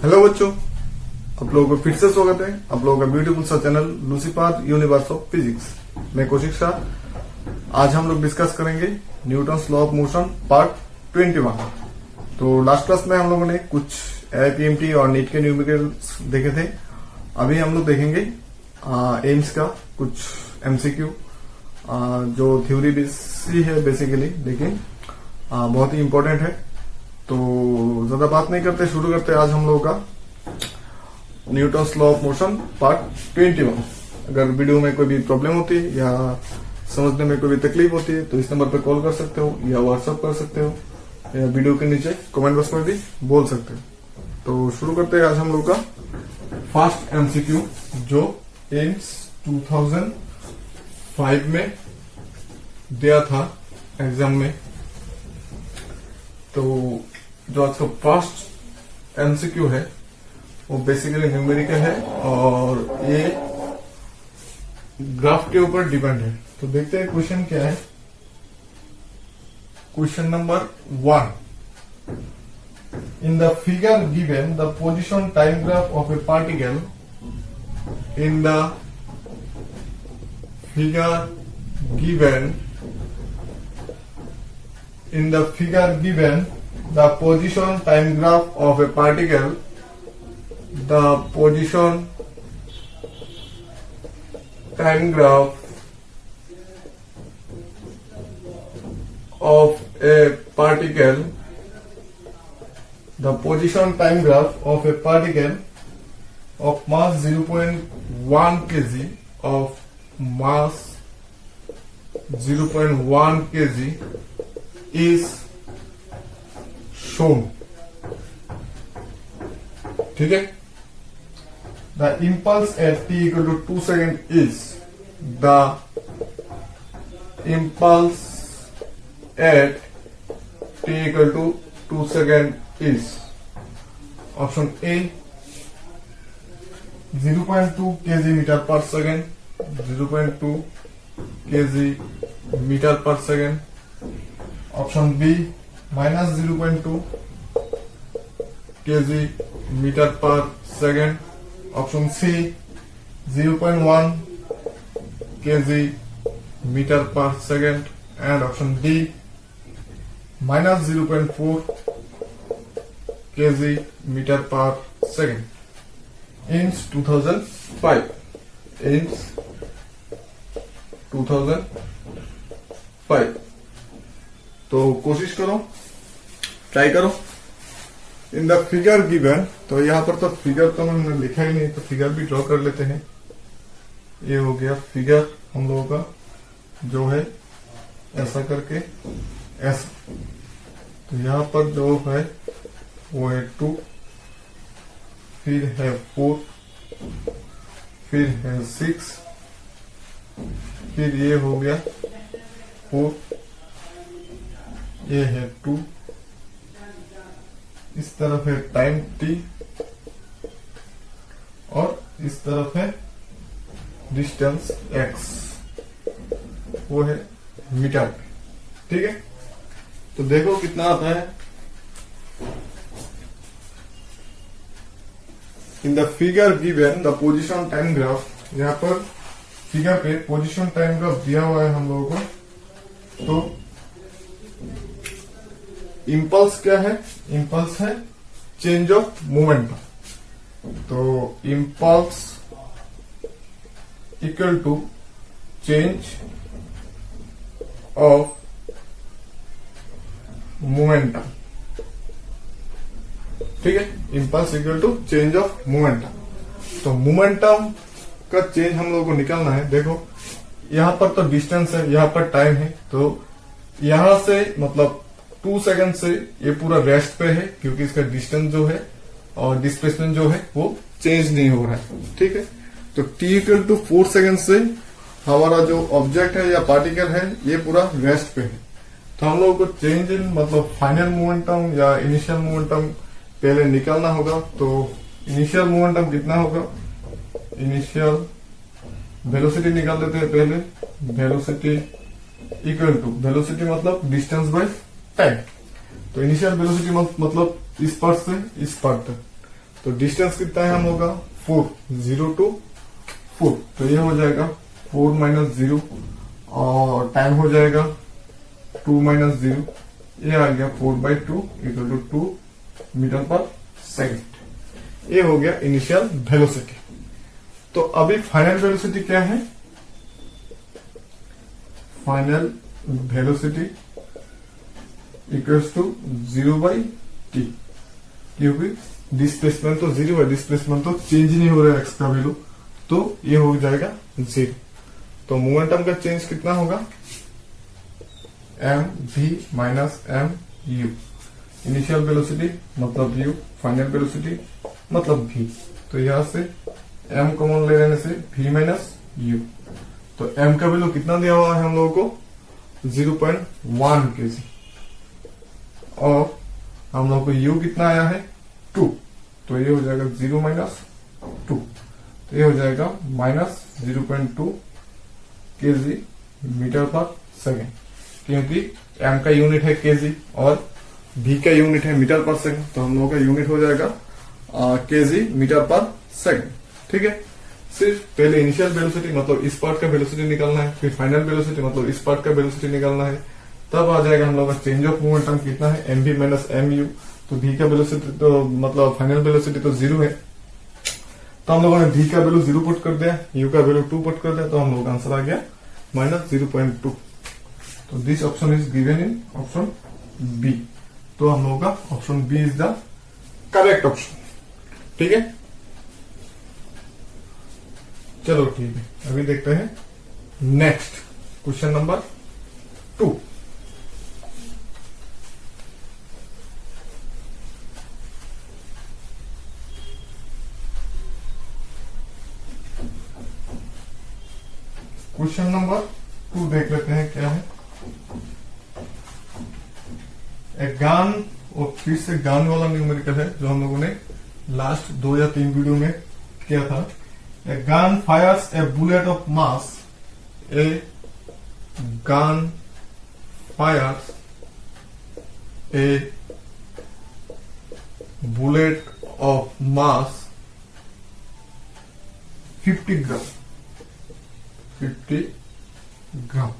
Hello बच्चों, आप लोगों को फिर से स्वागत है आप लोगों का ब्यूटीफुल सा channel Lucifer universe of physics. मैं कौशिक शाह। आज हम लोग डिस्कस करेंगे Newton's law of motion part 21। तो लास्ट क्लास में हम लोगों ने कुछ AIPMT और नीट के न्यूमेरिकल्स देखे थे। अभी हम लोग देखेंगे एम्स का कुछ MCQ जो थ्योरी बेसी है बेसिकली, लेकिन बहुत ही इंपॉर्टेंट है। तो ज्यादा बात नहीं करते, शुरू करते आज हम लोगों का Newton's law of motion part 21। अगर वीडियो में कोई भी प्रॉब्लम होती है या समझने में कोई भी तकलीफ होती है तो इस नंबर पर कॉल कर सकते हो या व्हाट्सएप कर सकते हो या वीडियो के नीचे कमेंट बॉक्स में भी बोल सकते हो। तो शुरू करते हैं आज हम लोग का फर्स्ट MCQ जो एम्स 2005 में दिया था एग्जाम में। तो जो आज का फर्स्ट MCQ है वो बेसिकली न्यूमेरिकल है और ये ग्राफ के ऊपर डिपेंड है। तो देखते हैं क्वेश्चन क्या है। Question number 1, in the figure given the position time graph of A particle in the figure given the position time graph of a particle, the position time graph of a particle, the position time graph of a particle of mass 0.1 kg of mass 0.1 kg is shown। ठीक है। The impulse at t equal to 2 seconds is the impulse at t equal to 2 seconds is option A 0.2 kg meter per second, 0.2 kg meter per second, option B minus 0.2 kg meter per second, option C 0.1 kg meter per second, and option D minus 0.4 kg meter per second। AIIMS 2005, AIIMS 2005। तो कोशिश करो, try करो। In the figure given, तो यहाँ पर तो figure तो मैंने लिखा ही नहीं, तो फिगर भी ड्रॉ कर लेते हैं। ये हो गया फिगर हम लोगों का जो है ऐसा करके ऐसा। तो यहाँ पर जो है वो है 2, फिर है 4, फिर है 6, फिर ये हो गया 4, ये है 2, इस तरफ है टाइम t और इस तरफ है डिस्टेंस x, वो है मीटर। ठीक है। तो देखो कितना आता है। In the figure given the position time graph, यहाँ पर फिगर पे पोजीशन टाइम ग्राफ दिया हुआ है हम लोगों को। तो इम्पल्स क्या है? इम्पल्स है चेंज ऑफ मोमेंटम। तो impulse equal to change of momentum. ठीक है। Impulse equal to change of momentum. तो मोमेंटम का चेंज हम लोगों को निकालना है। देखो यहां पर तो डिस्टेंस है, यहां पर टाइम है। तो यहां से मतलब 2 सेकंड से ये पूरा रेस्ट पे है, क्योंकि इसका डिस्टेंस जो है और डिस्प्लेसमेंट जो है वो चेंज नहीं हो रहा है। ठीक है। तो t इक्वल टू 4 सेकंड से हमारा जो ऑब्जेक्ट है या पार्टिकल है ये पूरा रेस्ट पे है। तो हम लोगों को चेंज इन मतलब फाइनल मोमेंटम या इनिशियल मोमेंटम पहले निकालना होगा। तो इनिशियल मोमेंटम कितना होगा? इनिशियल वेलोसिटी निकाल देते हैं पहले। वेलोसिटी इक्वल टू, वेलोसिटी मतलब डिस्टेंस बाय टाइम। तो इनिशियल वेलोसिटी मतलब इस पार्ट से इस पार्ट तक, तो डिस्टेंस कितना है हम लोग का 4, 0 to 4, तो ये हो जाएगा 4 - 0 और टाइम हो जाएगा 2 - 0, ये आ गया 4/2 equal to 2 metre per second. ये हो गया इनिशियल वेलोसिटी। तो अभी फाइनल वेलोसिटी क्या है? Final velocity equals to 0/t, क्योंकि डिस्प्लेसमेंट तो 0 है, डिस्प्लेसमेंट तो चेंज नहीं हो रहा है एक्स का वैल्यू, तो ये हो जाएगा 0। तो मोमेंटम का चेंज कितना होगा? mv minus mu। Initial velocity मतलब u, फाइनल वेलोसिटी मतलब v। तो यहां से m कॉमन ले लेने से v माइनस u। तो m का वैल्यू कितना दिया हुआ है हम लोगों को? 0.1 kg, और हम लोग को u कितना आया है? 2। तो ये हो जाएगा 0 - 2, तो ये हो जाएगा -0.2 kg मीटर पर सेकेंड, क्योंकि m का यूनिट है kg और v का यूनिट है मीटर पर सेकेंड, तो हम लोगों का यूनिट हो जाएगा kg मीटर पर सेकेंड। ठीक है, सिर्फ पहले इनिशियल वेलोसिटी मतलब इस पार्ट का वेलोसिटी निकालना है, फिर फाइनल वेलोसिटी मतलब इस पार्ट का वेलोसिटी निकालना है, तब आ जाएगा हम लोग का चेंज ऑफ मोमेंटम कितना है? mv minus mu। तो v का वेलोसिटी तो मतलब फाइनल वेलोसिटी तो 0 है, तो हम लोगों ने v का वैल्यू 0 पुट कर दिया, u का वैल्यू 2 पुट कर दिया, तो हम लोग का आंसर आ गया -0.2। तो this option is given in option B. तो हम लोगों का option B is the correct option. ठीक है, चलो ठीक है, अभी देखते हैं next question number 2। Question number 2 देख लेते हैं क्या है। एक गान, और फिर से गान वाला न्यूमेरिकल है जो हम लोगों ने लास्ट 2 या 3 वीडियो में किया था। A gun fires a bullet of mass, a gun fires a bullet of mass 50 gram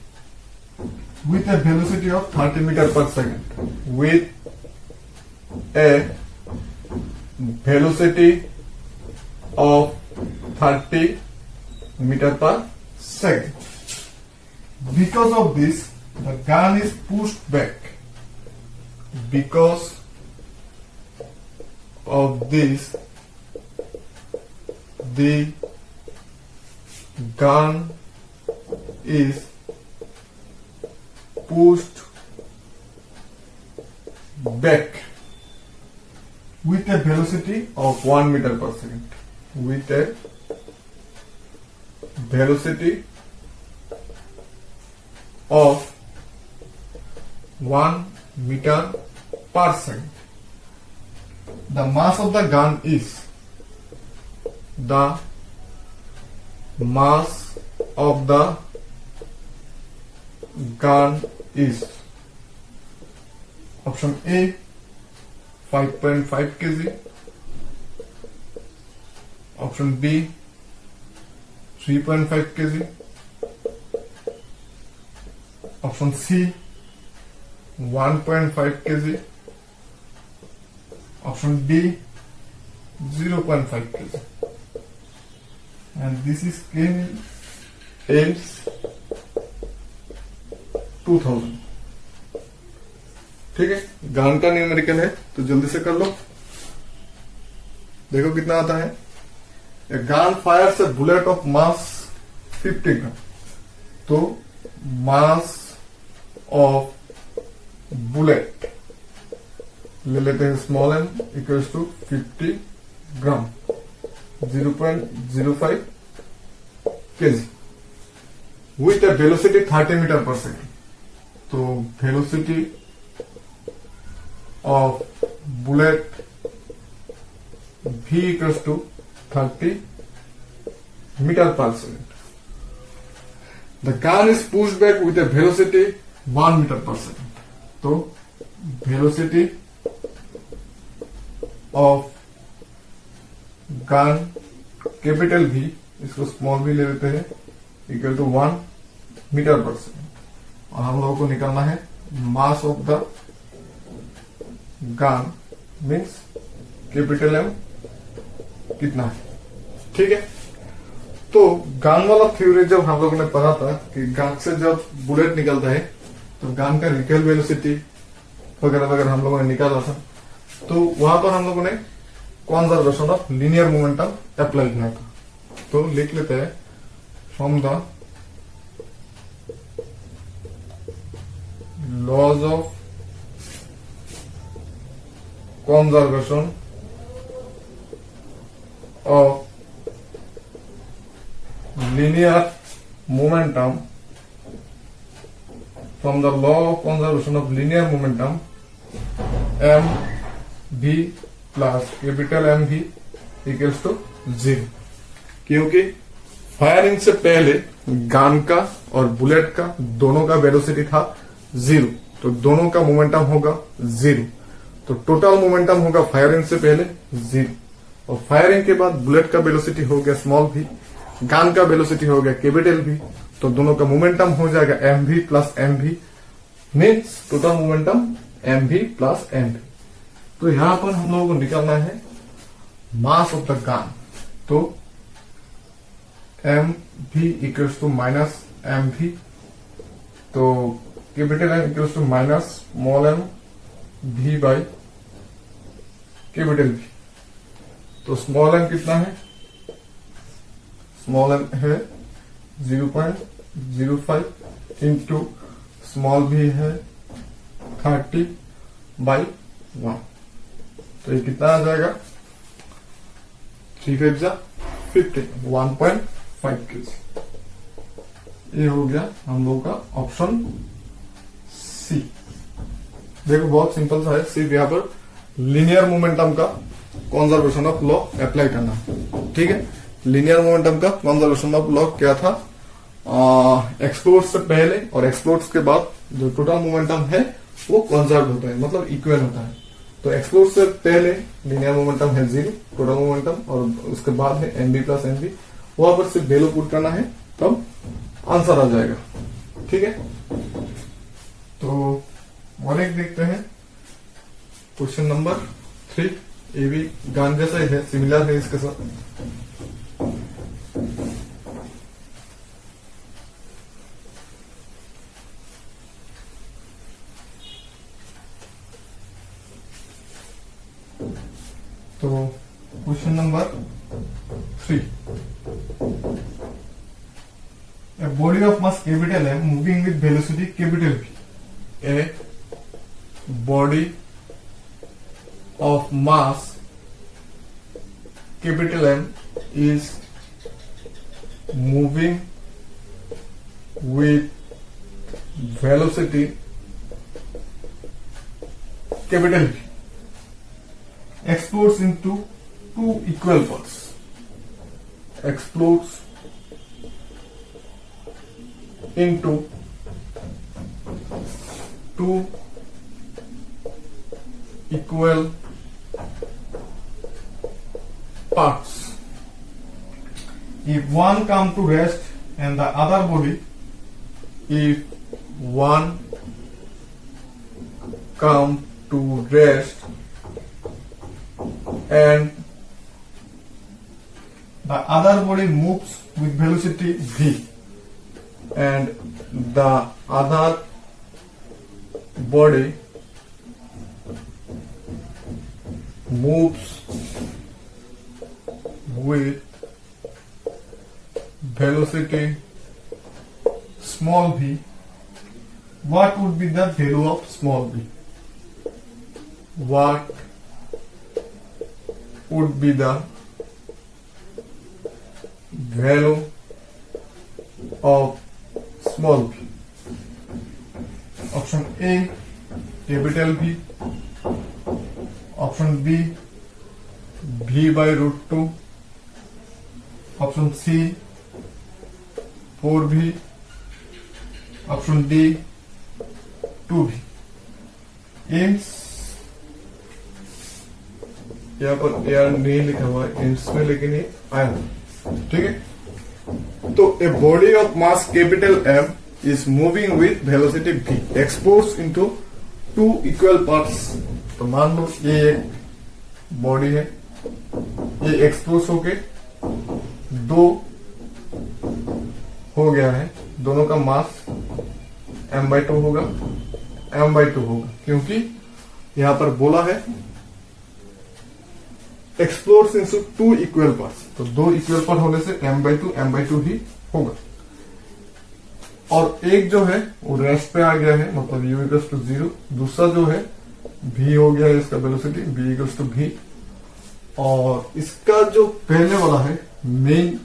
with a velocity of 30 meter per second, with a velocity of 30 meter per second. Because of this, the gun is pushed back. Because of this, the gun is pushed back with a velocity of 1 meter per second. With a velocity of 1 meter per second. The mass of the gun is the mass of the gun is option A 5.5 kg, option B 3.5 kg, option C 1.5 kg, option D 0.5 kg, and this is came in 2000। ठीक है, गान का numerical है तो जल्दी से कर लो। देखो कितना आता है। A gun fires a bullet of mass 50 gram, तो मास ऑफ बुलेट ले लेते हैं small M equals to 50 gram 0.05 kg with a velocity 30 meter per second। तो velocity of bullet v equals to 30 meter per second. The car is pushed back with a velocity 1 meter per second. तो velocity of gun capital भी, इसको small भी ले लेते हैं, equal to 1 meter per second. और हम लोगों को निकालना है mass of the gun means capital M कितना है। ठीक है, तो गान वाला थ्योरी जब हम लोगों ने पढ़ा था कि गान से जब बुलेट निकलता है तो गान का रिकॉइल वेलोसिटी वगैरह वगैरह हम लोगों ने निकाला था, तो वहां पर हम लोगों ने conservation of linear momentum apply किया था। तो लिख लेते हैं from the laws of conservation of linear momentum, from the law of conservation of linear momentum, m v plus capital M v equals to 0। क्योंकि फायरिंग से पहले गन का और बुलेट का दोनों का वेलोसिटी था 0, तो दोनों का मोमेंटम होगा 0, तो टोटल मोमेंटम होगा फायरिंग से पहले 0, और फायरिंग के बाद बुलेट का वेलोसिटी हो गया स्मॉल भी, गन का वेलोसिटी हो गया कैपिटल भी, तो दोनों का मोमेंटम हो जाएगा M V plus M V, means total momentum M V plus M V. तो यहां पर हम लोगों को निकालना है मास ऑफ द गन, तो M V equals to minus M V, तो capital M equals to minus small M V by capital V. तो स्मॉल एम कितना है, स्मॉल एम है 0.05 इंटू स्मॉल भी है 30/1, तो ये कितना आ जाएगा 3 5 50, 1.5 kg। ये हो गया हम लोगों का ऑप्शन सी। देखो बहुत सिंपल सा है, सिर्फ यहाँ पर लीनियर मोमेंटम का कंजर्वेशन ऑफ लॉ अप्लाई करना। ठीक है, लीनियर मोमेंटम का कंजर्वेशन ऑफ लॉ क्या था, एक्सप्लोड से पहले और एक्सप्लोड के बाद जो टोटल मोमेंटम है वो कंजर्व होता है, मतलब इक्वल होता है। तो एक्सप्लोड से पहले लीनियर मोमेंटम है 0 टोटल मोमेंटम, और उसके बाद है M B plus M B, वहां पर सिर्फ वैल्यू पुट करना है तब आंसर आ जाएगा। ठीक है, तो और एक देखते हैं क्वेश्चन नंबर 3। ये भी गान जैसा ही है, सिमिलर है इसके साथ। तो question number 3, a body of mass capital M moving with velocity capital V, a body of mass capital M is moving with velocity capital V, explodes into two equal parts, explodes into two equal parts. If one come to rest and the other body, if one come to rest and the other body moves with velocity v, and the other body moves with velocity small v, what would be the value of small v? What would be the value of small v? Option A capital V, option B V by root 2, option C 4V, option D 2V. Aims यहाँ पर air नहीं लिखा हुआ है इसमें, लेकिन ये आया है, ठीक है। तो a body of mass capital M is moving with velocity v exposed into two equal parts। तो मान लो ये एक बॉडी है, ये एक्सपोज होके दो हो गया है, दोनों का मास m/2 होगा, m/2 होगा, क्योंकि यहां पर बोला है explores into two equal parts, तो दो इक्वल पार्ट होने से m/2 ही होगा। और एक जो है वो रेस्ट पे आ गया है, मतलब u = 0, दूसरा जो है v हो गया है इसका वेलोसिटी v = v, और इसका जो पहले वाला है मेन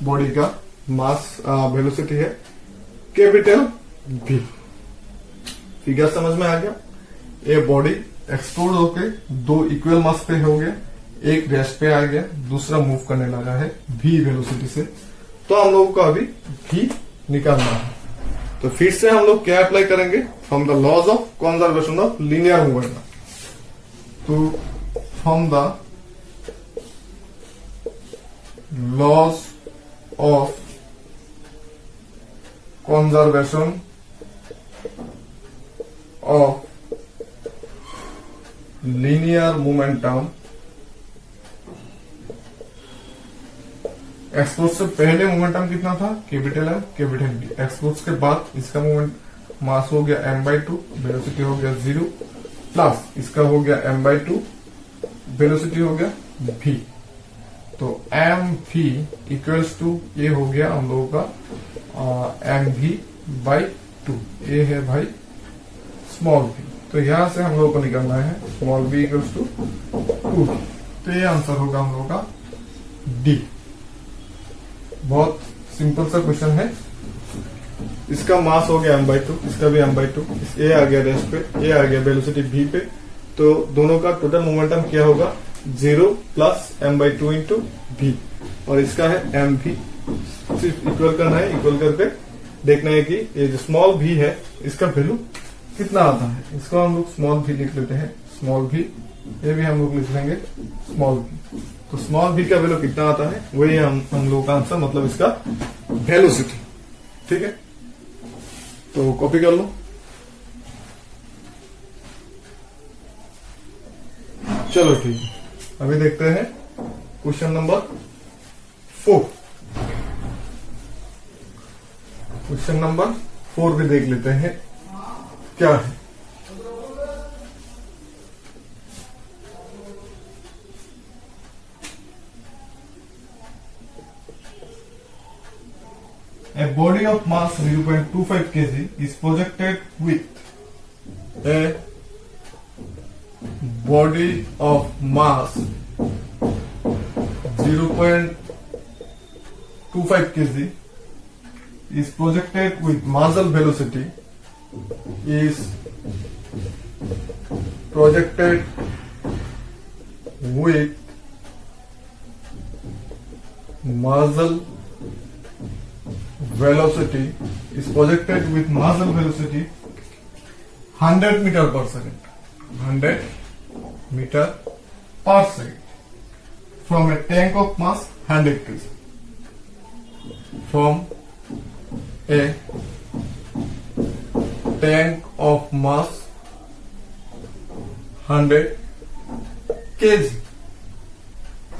बॉडी का मास वेलोसिटी है कैपिटल v। फिगर समझ में आ गया। ये बॉडी एक्सप्लोड होके दो इक्वल मास पे हो गया, एक रेस्ट पे आ गया, दूसरा मूव करने लगा है v वेलोसिटी से। तो हम लोगों को अभी v निकालना है। तो फिर से हम लोग क्या अप्लाई करेंगे, from the laws of conservation of linear movement. तो from the laws of conservation of linear momentum, explosion से पहले मोमेंटम कितना था, कैपिटल M कैपिटल V। एक्सपोज के बाद इसका मोमेंट मास हो गया m/2, वेलोसिटी हो गया 0, प्लस इसका हो गया m/2, वेलोसिटी हो गया v। तो mv इक्वल्स टू ये हो गया हम लोगों का mv/2, ये है भाई स्मॉल v। तो यहां से हम लोगों को निकालना है small v equals to 2v। तो ये आंसर होगा हम लोगों का D। बहुत सिंपल सा क्वेश्चन है। इसका मास हो गया m/2, इसका भी m/2, ये आ गया रेस्ट पे, ये आ गया वेलोसिटी v पे। तो दोनों का टोटल मोमेंटम क्या होगा, 0 प्लस m/2 इंटू v, और इसका है mv। सिर्फ इक्वल करना है, इक्वल करके देखना है कि ये जो स्मॉल v है इसका वैल्यू कितना आता है। इसको हम लोग स्मॉल v लिख लेते हैं, स्मॉल v, ये भी हम लोग लिख लेंगे स्मॉल v। तो स्मॉल v का वैल्यू कितना आता है, वही हम लोग का आंसर, मतलब इसका वेलोसिटी, ठीक है। तो कॉपी कर लो। चलो ठीक है, अभी देखते हैं क्वेश्चन नंबर 4। क्वेश्चन नंबर 4 भी देख लेते हैं क्या है। A body of mass 0.25 kg is projected with a body of mass 0.25 kg is projected with Masel velocity is projected with Masel velocity is projected with Masel velocity 100 meter per second, 100 meter per second from a tank of mass 100 kg, from a tank of mass 100 kg.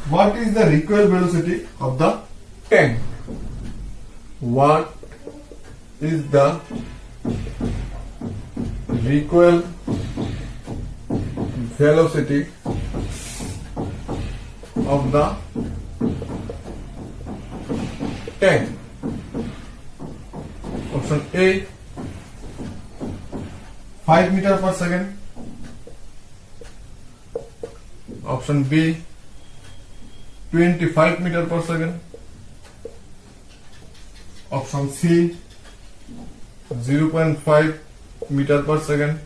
What is the recoil velocity of the tank? What is the recoil velocity of the tank? Option A 5 meter per second, option B 25 meter per second, option C 0.5 meter per second,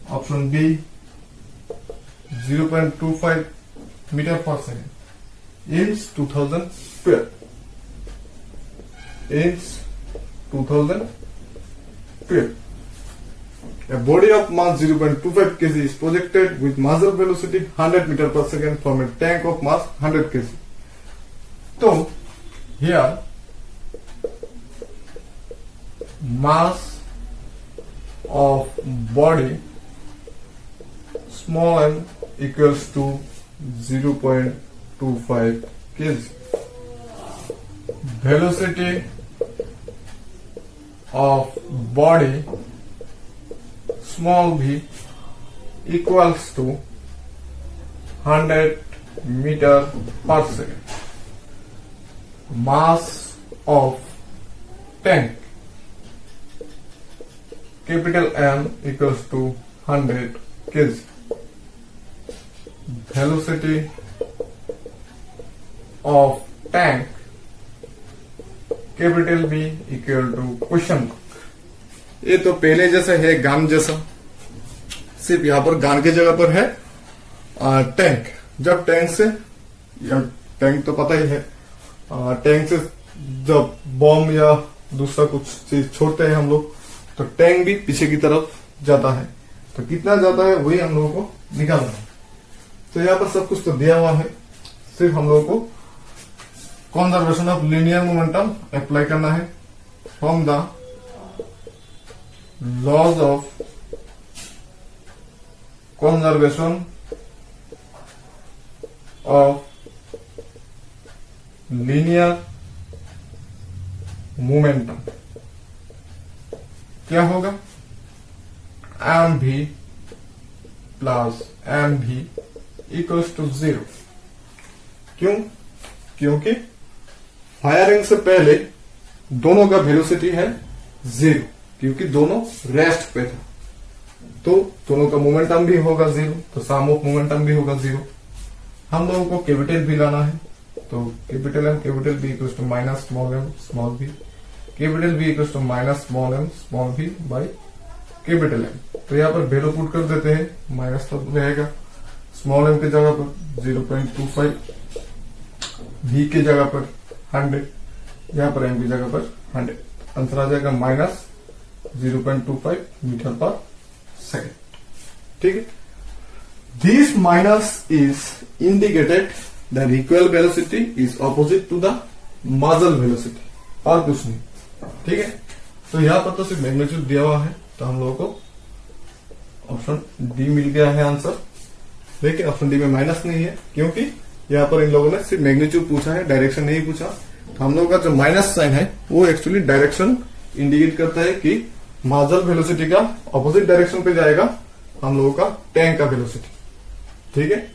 option D 0.25 meter per second. INS 2012. INS 2012. A body of mass 0.25 kg is projected with muzzle velocity 100 meter per second from a tank of mass 100 kg. So here mass of body small m equals to 0.25 kg. Velocity of body small v equals to 100 meter per second. Mass of tank capital M equals to 100 kg. Velocity of tank capital B equal to question mark. ये तो पहले जैसा है गान जैसा, सिर्फ यहां पर गान की जगह पर है टैंक। जब टैंक से, या टैंक तो पता ही है, टैंक से जब बॉम्ब या दूसरा कुछ चीज छोड़ते हैं हम लोग, तो टैंक भी पीछे की तरफ जाता है। तो कितना जाता है वही हम लोगों को निकालना है। तो यहाँ पर सब कुछ तो दिया हुआ है, सिर्फ हम लोगों को conservation of linear momentum apply करना है from the laws of conservation of linear momentum. क्या होगा? M B plus M B equals to 0। क्यों? क्योंकि फायरिंग से पहले दोनों का वेलोसिटी है 0, क्योंकि दोनों रेस्ट पे थे, तो दोनों का मोमेंटम भी होगा 0, तो सम ऑफ मोमेंटम भी होगा 0। हम लोगों को कैपिटल भी लाना है, तो capital M capital B equals to minus small m small b, capital B equals to minus small m small b by capital M. तो यहाँ पर वैल्यू पुट कर देते हैं, माइनस तो रहेगा, स्मॉल एम की जगह पर 0.25, v की जगह पर 100, यहाँ पर m की जगह पर 100, आंसर आ जाएगा माइनस 0.25 मीटर पर सेकेंड। ठीक है, this minus is indicated the recoil velocity is opposite to the muzzle velocity, और कुछ नहीं। ठीक है, तो यहाँ पर तो सिर्फ मैग्नीट्यूड दिया हुआ है, तो हम लोगों को ऑप्शन डी मिल गया है आंसर। लेकिन ऑप्शन डी में माइनस नहीं है, क्योंकि यहाँ पर इन लोगों ने सिर्फ मैग्नीट्यूड पूछा है, डायरेक्शन नहीं पूछा। तो हम लोगों का जो माइनस साइन है वो एक्चुअली डायरेक्शन इंडिकेट करता है कि माजल वेलोसिटी का ऑपोजिट डायरेक्शन पे जाएगा हम लोगों का टैंक का वेलोसिटी। ठीक है,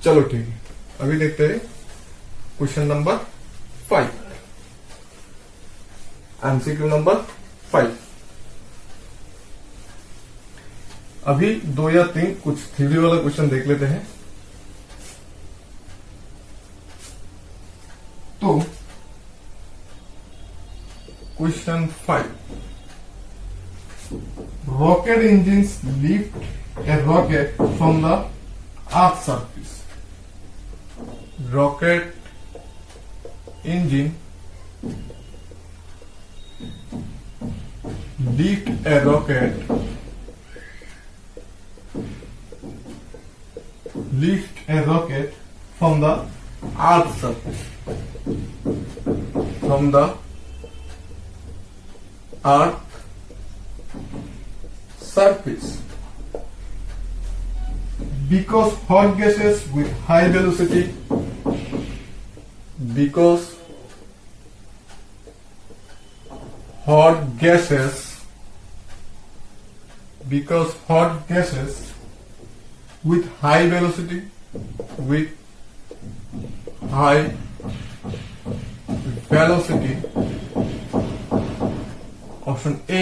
चलो ठीक है, अभी देखते हैं क्वेश्चन नंबर 5, एमसीक्यू नंबर 5। अभी 2 या 3 कुछ थ्योरी वाला क्वेश्चन देख लेते हैं। तो question 5, rocket engines lift A rocket from the earth surface. Rocket engine lift a rocket from the earth surface, from the earth surface, because hot gases with high velocity, because hot gases with high velocity, option A,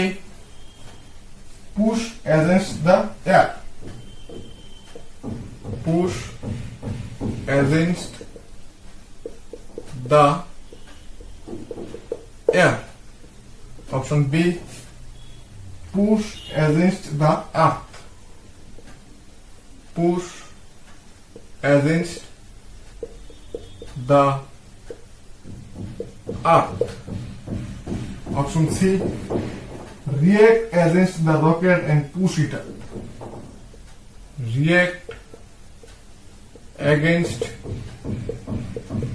push against the air, push against the air. Option B, push against the earth, push against the earth. Option C, react against the rocket and push it up. React against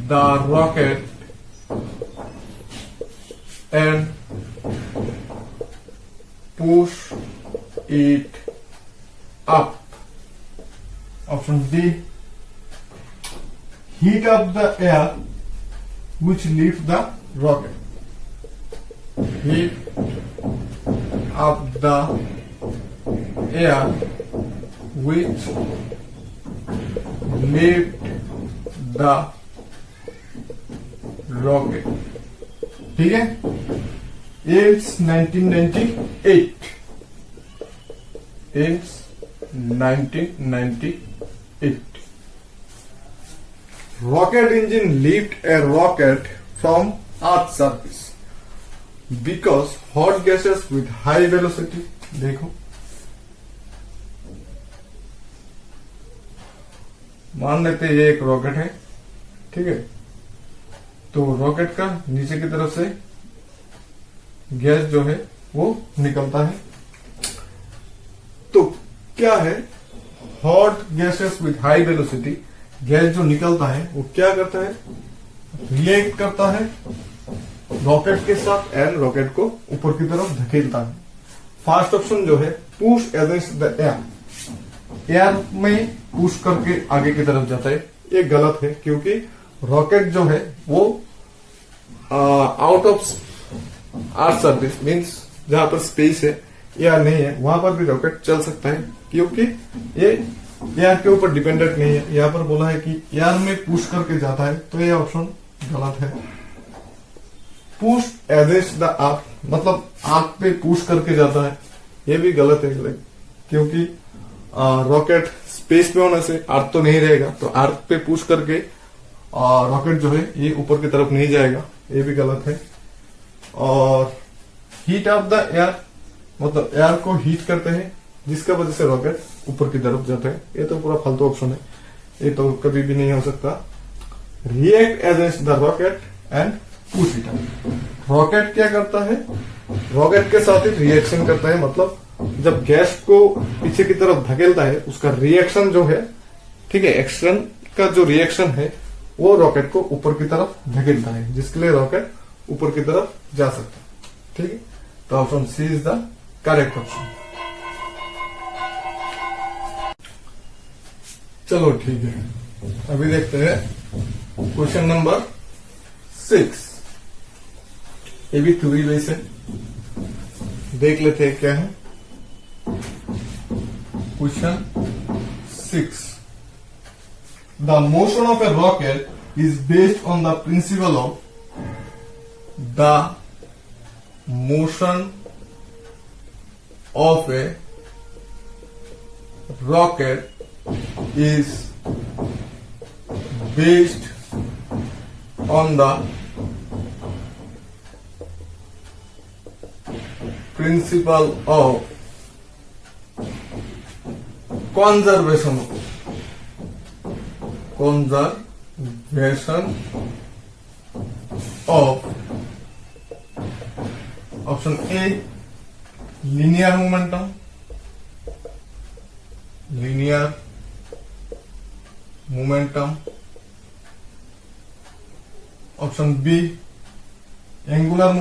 the rocket and push it up. Option D, heat up the air which lifts the rocket. Heat up the air which lift the rocket. ठीक है, AIIMS 1998, AIIMS 1998. Rocket engine lift a rocket from Earth's surface because hot gases with high velocity. देखो, मान लेते हैं ये एक rocket है, ठीक है, तो रॉकेट का नीचे की तरफ से गैस जो है वो निकलता है. तो क्या है, hot gases with high velocity, gas जो निकलता है वो क्या करता है, रिएक्ट करता है रॉकेट के साथ एंड रॉकेट को ऊपर की तरफ धकेलता है. फर्स्ट ऑप्शन जो है push against the air, air में पुश करके आगे की तरफ जाता है, ये गलत है क्योंकि रॉकेट जो है वो out of earth surface means जहां पर स्पेस है, एयर नहीं है, वहां पर भी रॉकेट चल सकता है क्योंकि ये एयर के ऊपर डिपेंडेंट नहीं है. यहाँ पर बोला है कि एयर में पुश करके जाता है, तो ये ऑप्शन गलत है. पुश अगेंस्ट द अर्थ मतलब अर्थ पे पुश करके जाता है, ये भी गलत है क्योंकि रॉकेट स्पेस पे होने से अर्थ तो नहीं रहेगा, तो अर्थ पे पुश करके रॉकेट जो है ये ऊपर की तरफ नहीं जाएगा, ये भी गलत है. और हीट ऑफ द एयर मतलब एयर को हीट करते हैं जिसका वजह से रॉकेट ऊपर की तरफ जाता है, ये तो पूरा फालतू ऑप्शन है, ये तो कभी भी नहीं हो सकता. React against the rocket and push it up, rocket क्या करता है, रॉकेट के साथ ही रिएक्शन करता है, मतलब जब गैस को पीछे की तरफ धकेलता है उसका रिएक्शन जो है, ठीक है, एक्शन का जो रिएक्शन है वो रॉकेट को ऊपर की तरफ धकेलता है, जिसके लिए रॉकेट ऊपर की तरफ जा सकता है. ठीक है, तो option C is the correct option. चलो ठीक है, अभी देखते हैं क्वेश्चन नंबर 6. ये भी थ्योरी बेस है, देख लेते हैं क्या है. Question 6. The motion of a rocket is based on the principle of the motion of a rocket is based on the principle of conservation of option A linear momentum, option B angular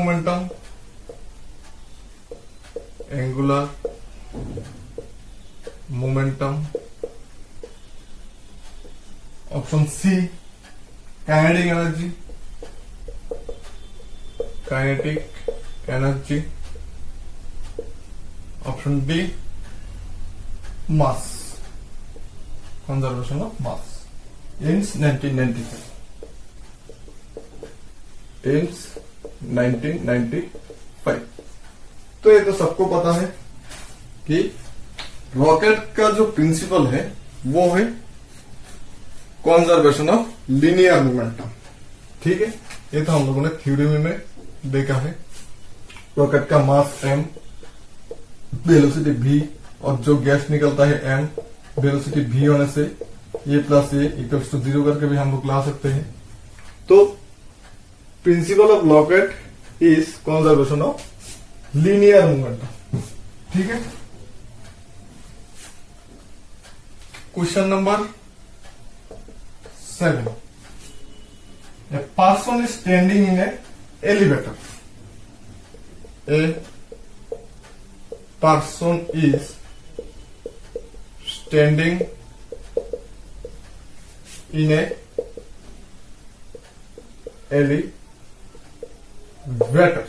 momentum, option C kinetic energy, option D mass, conservation of mass. AIIMS 1995. तो ये तो सबको पता है कि rocket का जो principal है वो है कंजर्वेशन ऑफ लीनियर मोमेंटम. ठीक है, ये तो हम लोगों ने थ्योरी में देखा है. रॉकेट का मास m, वेलोसिटी v और जो गैस निकलता है m, वेलोसिटी v होने से ये प्लस ए इक्वल्स टू 0 करके भी हम लोग ला सकते हैं. तो principle of rocket is conservation of linear movement. ठीक है। Question number 7, a person is standing in an elevator. A person is standing in a elevator.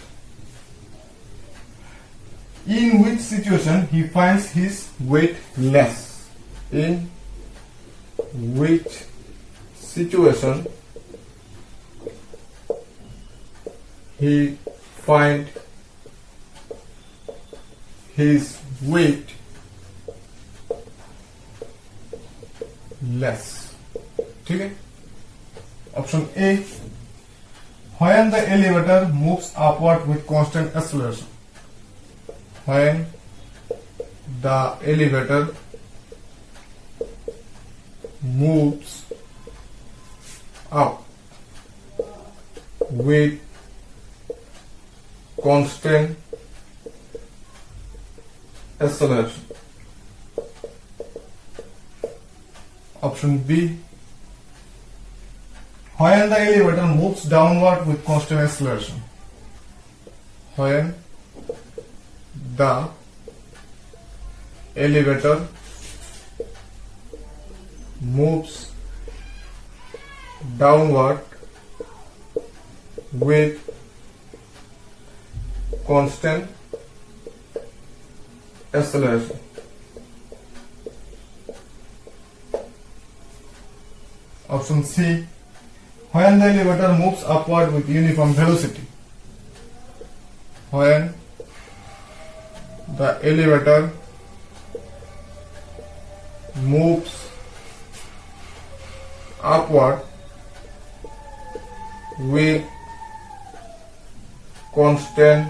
In which situation he finds his weight less? In which situation he find his weight less? ठीक है। Option A, when the elevator moves upward with constant acceleration. When the elevator moves up with constant acceleration. Option B, when the elevator moves downward with constant acceleration. When the elevator moves downward with constant acceleration. Option C, when the elevator moves upward with uniform velocity. When the elevator moves upward with constant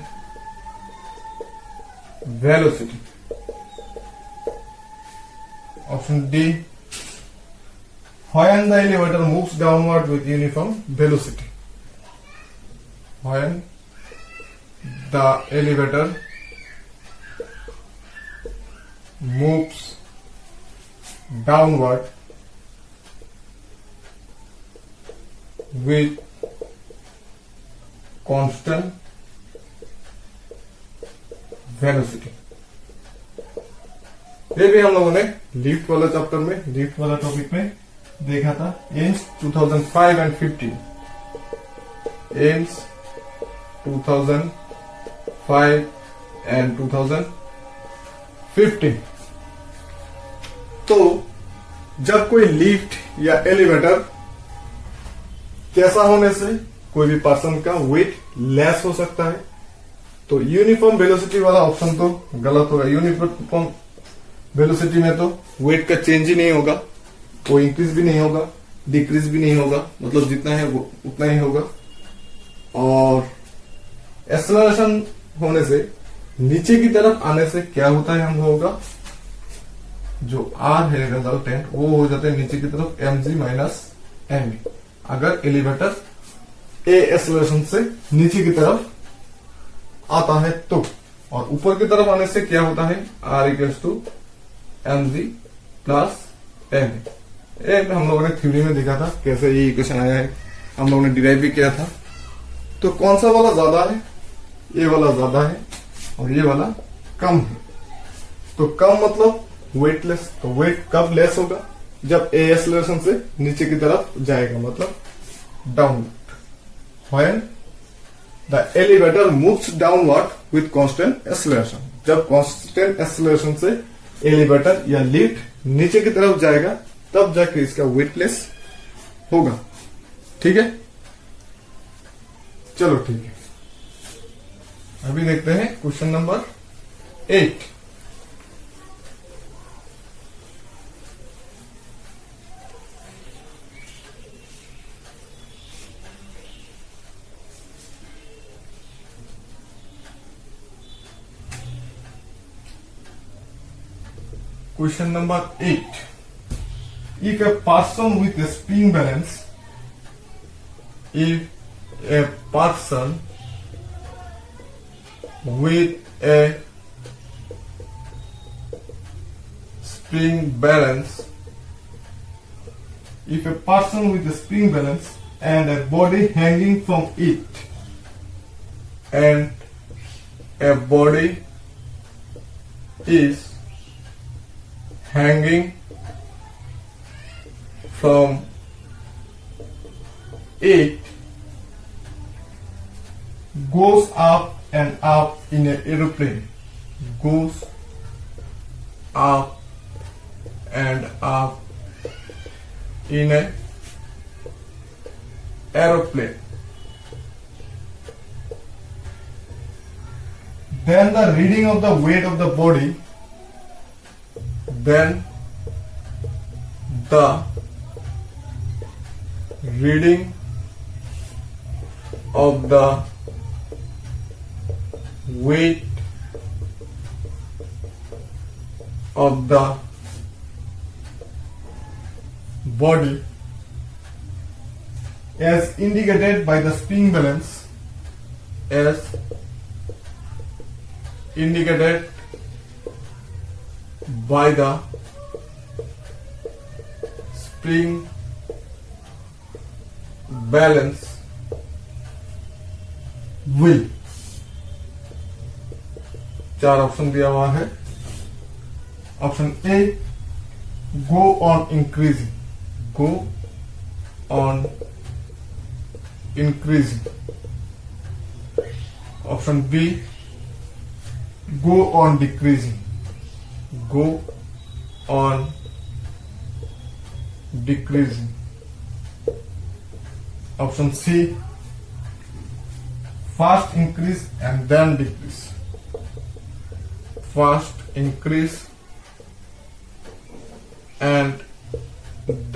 velocity. Option D, when the elevator moves downward with uniform velocity. When the elevator moves downward with constant velocity. ये भी हम लोगों ने lift वाला chapter में, lift वाला topic में देखा था। AIIMS 2005 and 15, AIIMS 2005 and 2015। तो जब कोई लिफ्ट या एलिवेटर कैसा होने से कोई भी पर्सन का वेट लेस हो सकता है, तो यूनिफॉर्म वेलोसिटी वाला ऑप्शन तो गलत होगा। यूनिफॉर्म वेलोसिटी में तो वेट का चेंज ही नहीं होगा, वो इंक्रीज भी नहीं होगा, डिक्रीज भी नहीं होगा, मतलब जितना है वो उतना ही होगा। और एक्सेलरेशन होने से नीचे की तरफ आने से क्या होता है, हम लोगों का जो आर है रिजल्टेंट वो हो जाता है नीचे की तरफ mg माइनस एम। अगर एलिवेटर ए एक्सेलरेशन से नीचे की तरफ आता है तो, और ऊपर की तरफ आने से क्या होता है, R equals to mg plus M. ये हम लोगों ने थ्योरी में देखा था कैसे ये इक्वेशन आया है, हम लोगों ने डिराइव भी किया था। तो कौन सा वाला ज्यादा है, ये वाला ज्यादा है और ये वाला कम है। तो कम मतलब वेटलेस, तो वेट कब लेस होगा, जब ए एक्सेलरेशन से नीचे की तरफ जाएगा, मतलब downward. When the elevator moves downward with constant acceleration, जब कांस्टेंट एक्सेलरेशन से एलिवेटर या लिफ्ट नीचे की तरफ जाएगा तब जाके इसका वेटलेस होगा। ठीक है, चलो ठीक है। अभी देखते हैं question number 8। Question number 8. If a person with a spring balance, if a person with a spring balance, if a person with a spring balance and a body hanging from it, and a body is hanging from it, goes up and up in an aeroplane, goes up and up in an aeroplane, then the reading of the weight of the body, then the reading of the weight of the body as indicated by the spring balance, as indicated by the spring balance, will। चार option दिया हुआ है। Option A, go on increasing, go on increasing. Option B, go on decreasing, go on decreasing। option C, fast increase and then decrease, fast increase and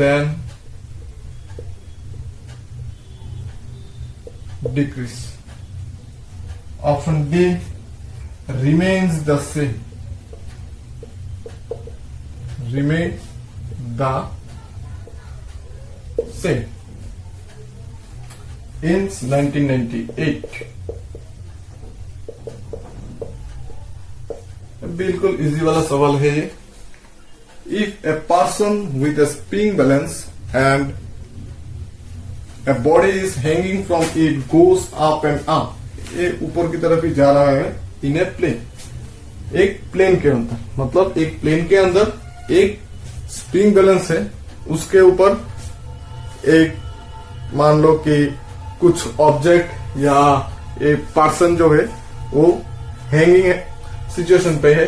then decrease। option D, remains the same, remain the same। in 1998, बिल्कुल easy वाला सवाल है ये। If a person with a spring balance and a body is hanging from it goes up and up, ये ऊपर की तरफ ही जा रहा है इन ए प्लेन, एक प्लेन के अंदर, मतलब एक प्लेन के अंदर एक स्प्रिंग बैलेंस है, उसके ऊपर एक मान लो कि कुछ ऑब्जेक्ट या एक पर्सन जो है वो हैंगिंग सिचुएशन पे है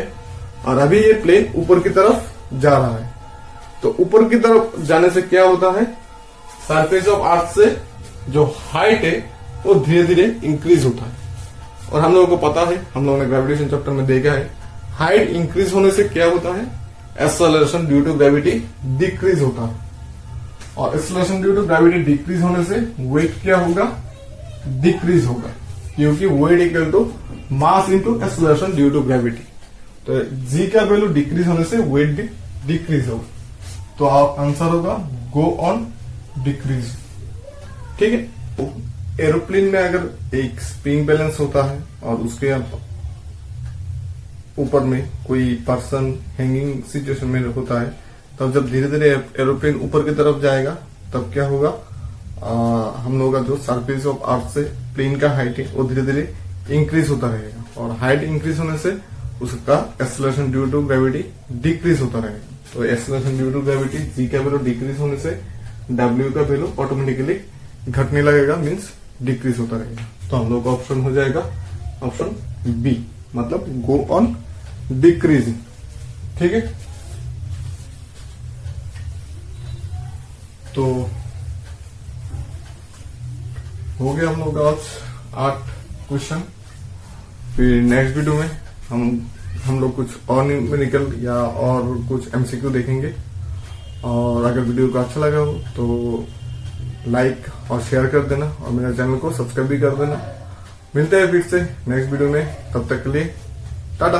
और अभी ये प्लेन ऊपर की तरफ जा रहा है। तो ऊपर की तरफ जाने से क्या होता है, सरफेस ऑफ अर्थ से जो हाइट है वो धीरे धीरे इंक्रीज होता है। और हम लोगों को पता है, हम लोगों ने ग्रेविटेशन चैप्टर में देखा है, हाइट इंक्रीज होने से क्या होता है, acceleration due to gravity decrease होता है। और acceleration due to gravity decrease होने से वेट क्या होगा, डिक्रीज होगा, क्योंकि weight equal to mass into acceleration due to gravity. तो जी का वैल्यू डिक्रीज होने से वेट भी डिक्रीज होगा। तो आप आंसर होगा गो ऑन डिक्रीज। ठीक है। एरोप्लेन में अगर एक स्प्रिंग बैलेंस होता है और उसके ऊपर में कोई पर्सन हैंगिंग सिचुएशन में होता है, तब जब धीरे धीरे एरोप्लेन ऊपर की तरफ जाएगा तब क्या होगा, हम लोगों का जो सरफेस ऑफ अर्थ से प्लेन का हाइट है वो धीरे धीरे इंक्रीज होता रहेगा और हाइट इंक्रीज होने से उसका acceleration due to gravity decrease होता रहेगा। तो acceleration due to gravity g का वैल्यू डिक्रीज होने से डब्ल्यू का वैल्यू ऑटोमेटिकली घटने लगेगा, मीन्स डिक्रीज होता रहेगा। तो हम लोग का ऑप्शन हो जाएगा ऑप्शन बी, मतलब गो ऑन डिक्रीजिंग। ठीक है। तो हो गया हम लोग का आज 8 क्वेश्चन। फिर नेक्स्ट वीडियो में हम लोग कुछ और न्यूमेरिकल या और कुछ एमसीक्यू देखेंगे। और अगर वीडियो को अच्छा लगा हो तो लाइक और शेयर कर देना और मेरे चैनल को सब्सक्राइब भी कर देना। मिलते हैं फिर से नेक्स्ट वीडियो में, तब तक के लिए टाटा।